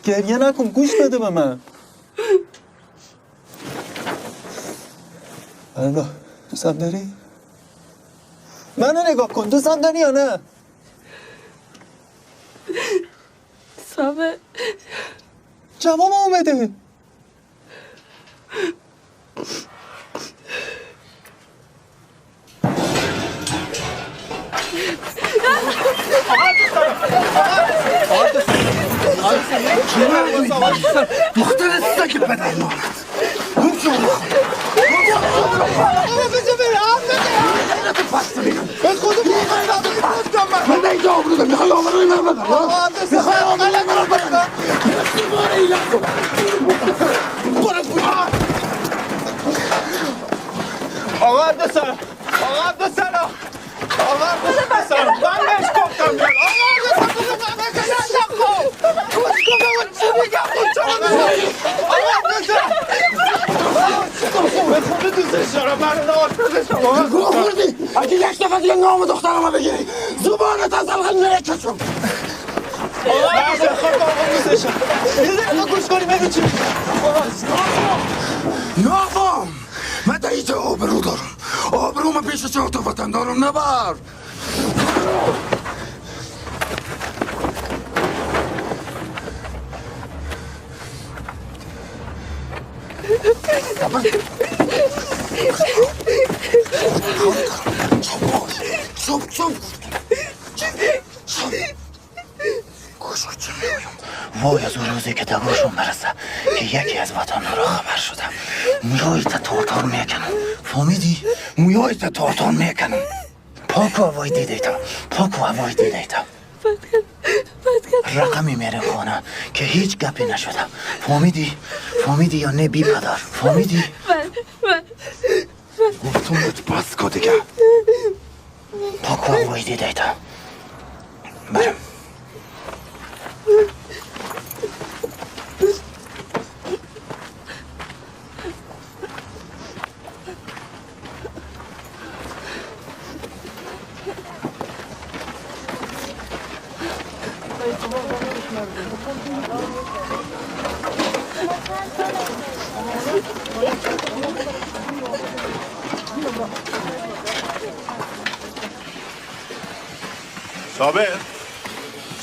گریه نکن گوش بده به من. الله دوستم داری؟ منو نگاه کن دوستم داری یا نه؟ صابر جواب اومده دختر سگ پدر مانت اون شما بجا برم بده پس میگم به خود من اینجا آبرودم میخوای آبروی من بدم میخوای آبروی من بدم باره ایلم آقا عبدالسلام آقا عبدالسلام آقا عبدالسلام من بهش گفتم بیاد آقا عبدالسلام من بهش گفتم گوش کن بابا چی میگم خود چرا آقا عبدالسلام به خود دوستش دارم من نهار بده شما گوه خوردی اگه یک دفعه دیگه نام دخترمو بگیری زبانت از الان نکشم آقا عبدالسلام خود آقا دوستشم یه دقیقه گوش کنی بگو چی نافم من در اینجا آبرو دارم آبروم پیش 4 تا وطن دارم نبر چوب گوش کن چه میگویم وای از اون روزی که دگوشون برسه که یکی از وطن را خبر شدم مویایت تارتار میکنم فهمیدی؟ مویایت تارتار میکنم پاکو هوای دیده تا پاکو هوای دیده تا رقمی میره خانه که هیچ گپی نشده فهمیدی؟ فهمیدی یا نه بی پدر؟ فهمیدی؟ گفتم بس که دیگه پاکو هوای دیده تا برم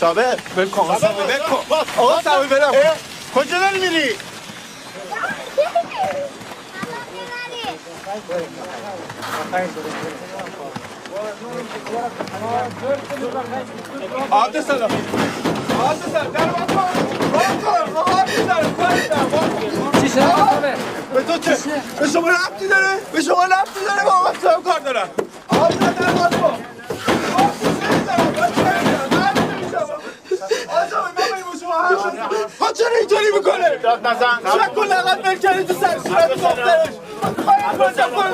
صابر بلکن آقا صابر برم کجا داری میری؟ عبدالسلام در چی شده صابر؟ به تو چه؟ به شما ربطی داره؟ به شما ربطی داره با آقا صاحب کار دارم عبدالسلام در باز کن ها چرا اینطوری میکنه؟ داد نزن شک کن لغت برکنی تو سر صورت دخترش خواهی کجا کن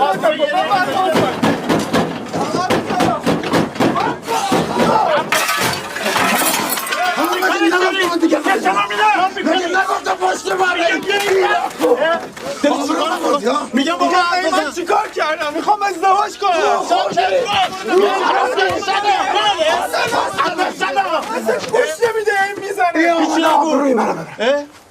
میگم بابا من چی کار کردم؟ میخوام ازدواج کنم گوش نمیده این میزنه هیچی نگو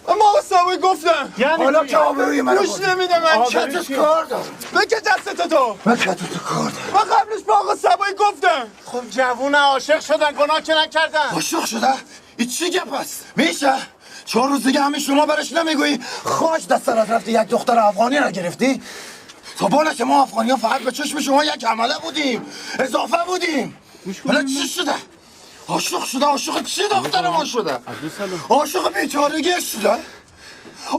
اما آقا صاحبی گفتم حالا که آبروی من گوش نمیده من کتت کار دارم بکه دستت تو من کتت کار دارم من قبلش با آقا صاحبی گفتم خب جوونه عاشق شدن گناه که نکردن عاشق شده؟ این چی گپ است؟ میشه؟ 4 روز دیگه همین شما برش نمیگویی خواهش دست سرت رفتی یک دختر افغانی را گرفتی؟ تا بالا که ما افغانی ها فقط به چشم شما یک عمله بودیم اضافه بودیم حالا چی شده؟ عاشق شده عاشق چی دختر ما شده؟ عاشق بیچارگیش شده؟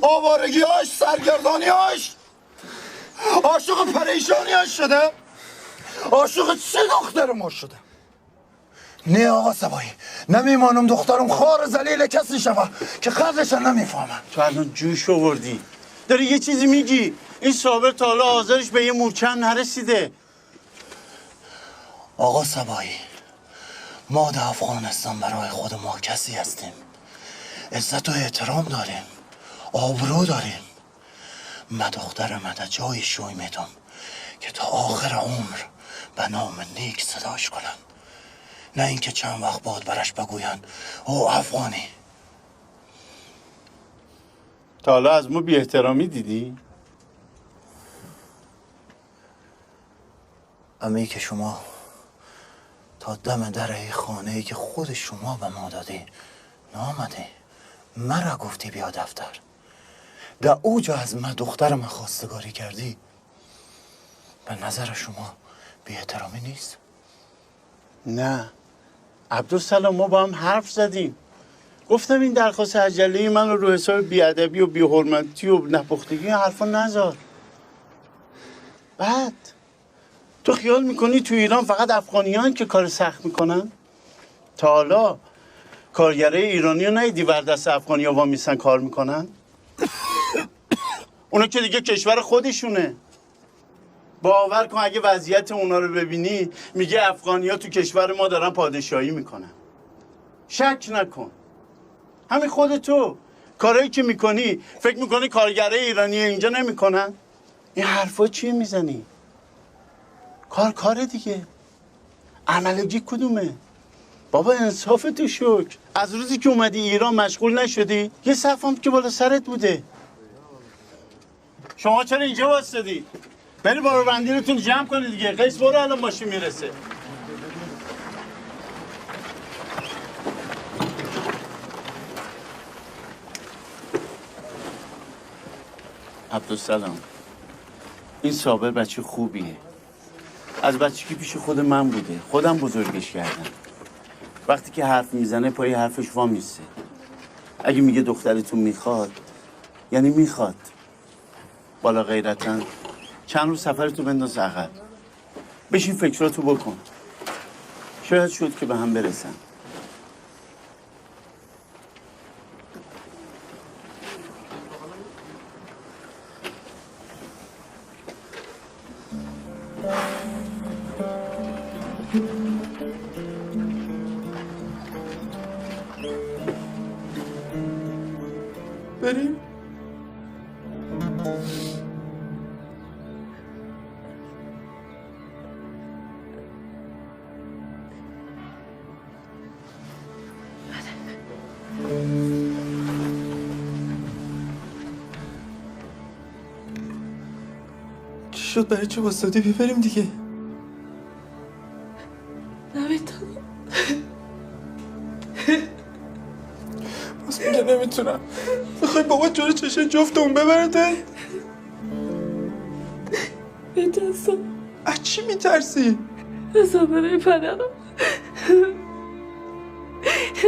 آوارگیاش سرگردانیاش عاشق پریشانیاش شده؟ عاشق چی دختر ما شده؟ نه آقا سبایی نمیمانم دخترم خار ذلیل کسی شوه که قدرش نمیفهمم تو الان جوش آوردی داری یه چیزی میگی این صابر تا حالا حاضرش به یه مورچه هم نرسیده آقا سبایی ما در افغانستان برای خود ما کسی هستیم عزت و احترام داریم آبرو داریم من دخترم در جای شوی میدم که تا آخر عمر به نام نیک صداش کنن نه اینکه چند وقت بعد برش بگوین او افغانی تا حالا از ما بی احترامی دیدی؟ امی که شما تا دم در خانه‌ای که خود شما به ما دادی نامدی، مرا گفتی بیا دفتر، در اوج از من دخترم خواستگاری کردی. به نظر شما بی احترامی نیست؟ نه عبدالسلام، ما با هم حرف زدیم. گفتم این درخواست عجله‌ای من رو حساب بیادبی و بی‌حرمتی و نپختگی حرفا نذار. بعد تو خیال میکنی تو ایران فقط افغانیان که کار سخت میکنن؟ تا حالا کارگرای ایرانی رو ندیدی بر دست افغانی ها وامیستن کار میکنن؟ اونا که دیگه کشور خودشونه. باور کن اگه وضعیت اونا رو ببینی میگه افغانی ها تو کشور ما دارن پادشاهی میکنن. شک نکن. همین خودتو کارایی که میکنی فکر میکنی کارگرای ایرانی اینجا نمیکنن؟ این حرفا چیه میزنی؟ کار دیگه. عملگی کدومه؟ بابا انصاف تو شکر. از روزی که اومدی ایران مشغول نشدی؟ یه صف هم که بالا سرت بوده. شما چرا اینجا واسطی؟ بری بارو بندیرتون جمع کنید دیگه. قیس برو الان ماشین میرسه. عبدالسلام، این صابر بچه خوبیه. از بچگی پیش خود من بوده. خودم بزرگش کردم. وقتی که حرف میزنه پای حرفش وامیسته. اگه میگه دخترتون میخواد یعنی میخواد. بالا غیرتن چند روز سفرتو بنداز عقب. بشین فکراتو بکن. شاید شد که به هم برسن. بریم؟ چی شد؟ برای چه واسطی؟ ببریم دیگه. نمیتونم. باز میگه نمیتونم. میخوای بابا جلو چشه جفتمون ببرده؟ میترسم. از چی میترسی؟ از آبروی پدرم.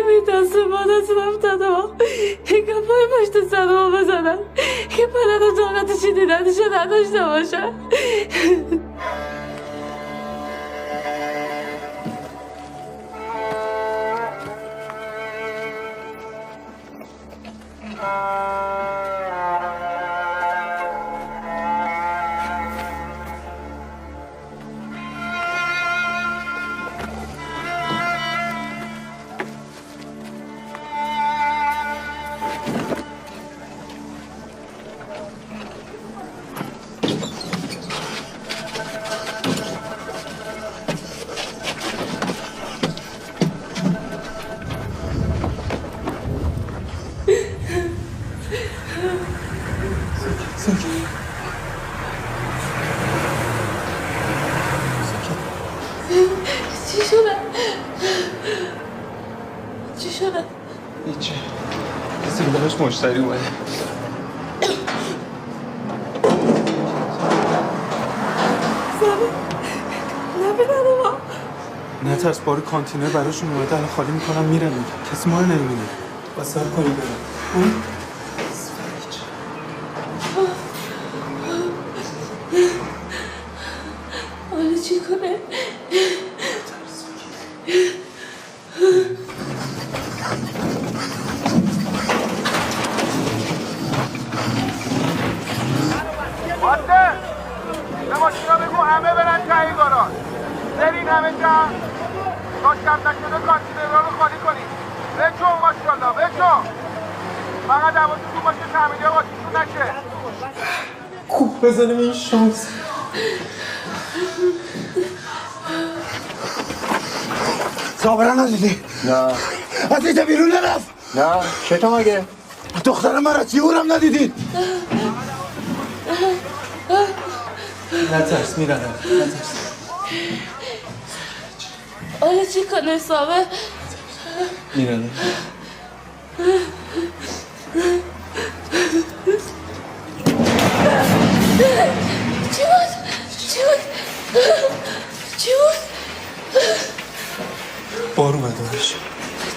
میترسم مادرت رفتن این کپای پشت سر ما بزنن که پدرم طاقت شنیدنشو نداشته باشه. چی شده؟ چی شده؟ هیچی. کسی براش مشتری اومده. زمین نبینن ما. نترس، بار کانتینر براشون اومده. الان خالی میکنم میرن. کسی ما رو نمیبینه. بس سر کنی برم. حالا چی کنه؟ باشه به ماشینا بگو همه برن ته گاراژ. برین همه جمع تا شب نشده کانتینرها رو خالی کنید. بچو ماشاءالله بچو. فقط حواستون باشه تحمیلی قاطیشون نشه. کوه بزنیم این شانس. صابره ندیدی؟ نه. از اینجا بیرون نرفت؟ نه چطور مگه؟ دختر مرا جیورم ندیدید. نترس میرنم، نترس. حالا چی کنه صابر؟ میرنم. چی بود؟ چی بود؟ چی بود؟ بار اومده باش.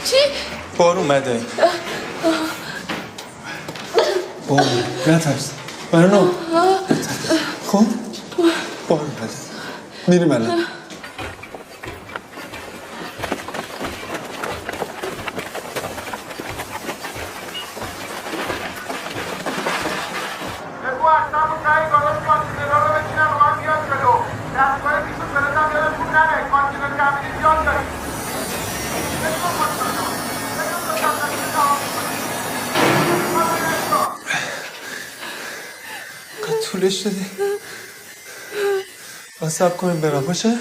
چی؟ بار اومده. بار نترس. برنو. خب؟ بار اومده. میریم الان. طولش دادی و سب کنیم برم باشه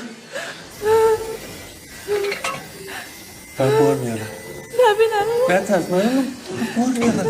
بار میارم نبینم نترس من بار میارم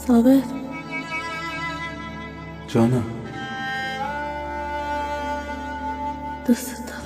صابر جانم دوست دارم